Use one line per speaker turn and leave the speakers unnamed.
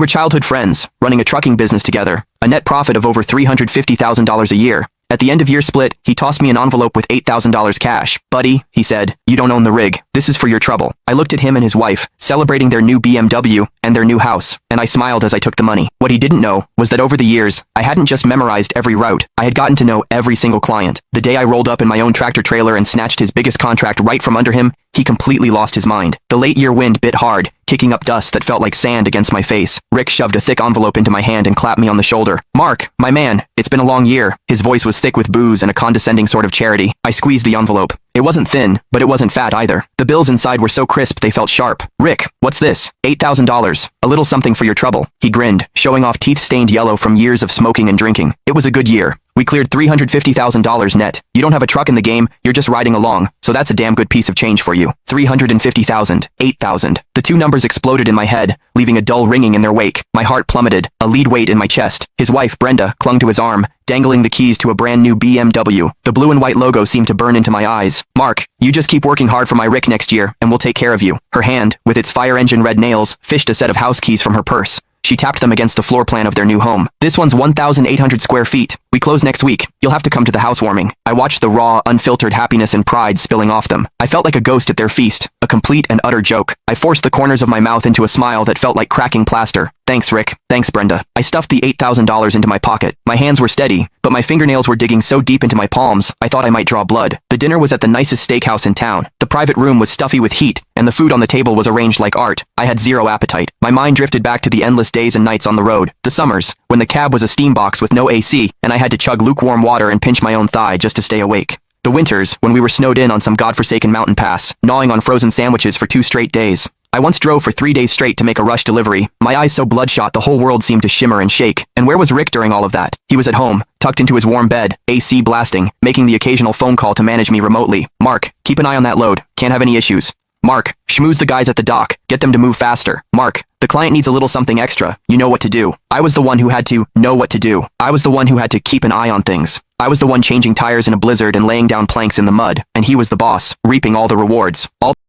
We're childhood friends, running a trucking business together, a net profit of over $350,000 a year. At the end of year split, he tossed me an envelope with $8,000 cash. Buddy, he said, you don't own the rig. This is for your trouble. I looked at him and his wife, celebrating their new BMW and their new house, and I smiled as I took the money. What he didn't know was that over the years, I hadn't just memorized every route. I had gotten to know every single client. The day I rolled up in my own tractor trailer and snatched his biggest contract right from under him, he completely lost his mind. The late year wind bit hard, kicking up dust that felt like sand against my face. Rick shoved a thick envelope into my hand and clapped me on the shoulder. Mark, my man, it's been a long year. His voice was thick with booze and a condescending sort of charity. I squeezed the envelope. It wasn't thin, but it wasn't fat either. The bills inside were so crisp they felt sharp. Rick, what's this? $8,000. A little something for your trouble. He grinned, showing off teeth-stained yellow from years of smoking and drinking. It was a good year. We cleared $350,000 net. You don't have a truck in the game, you're just riding along, so that's a damn good piece of change for you. 350,000, 8,000. The two numbers exploded in my head, leaving a dull ringing in their wake. My heart plummeted, a lead weight in my chest. His wife, Brenda, clung to his arm, dangling the keys to a brand new BMW. The blue and white logo seemed to burn into my eyes. Mark, you just keep working hard for my Rick next year, and we'll take care of you. Her hand, with its fire engine red nails, fished a set of house keys from her purse. She tapped them against the floor plan of their new home. This one's 1,800 square feet. We close next week. You'll have to come to the housewarming. I watched the raw, unfiltered happiness and pride spilling off them. I felt like a ghost at their feast, a complete and utter joke. I forced the corners of my mouth into a smile that felt like cracking plaster. Thanks, Rick. Thanks, Brenda. I stuffed the $8,000 into my pocket. My hands were steady, but my fingernails were digging so deep into my palms, I thought I might draw blood. The dinner was at the nicest steakhouse in town. The private room was stuffy with heat, and the food on the table was arranged like art. I had zero appetite. My mind drifted back to the endless days and nights on the road. The summers, when the cab was a steam box with no AC, and I had to chug lukewarm water and pinch my own thigh just to stay awake. The winters, when we were snowed in on some godforsaken mountain pass, gnawing on frozen sandwiches for 2 straight days. I once drove for 3 days straight to make a rush delivery, my eyes so bloodshot the whole world seemed to shimmer and shake. And where was Rick during all of that? He was at home, tucked into his warm bed, AC blasting, making the occasional phone call to manage me remotely. Mark, keep an eye on that load. Can't have any issues. Mark, schmooze the guys at the dock. Get them to move faster. Mark, the client needs a little something extra. You know what to do. I was the one who had to know what to do. I was the one who had to keep an eye on things. I was the one changing tires in a blizzard and laying down planks in the mud, and he was the boss, reaping all the rewards. All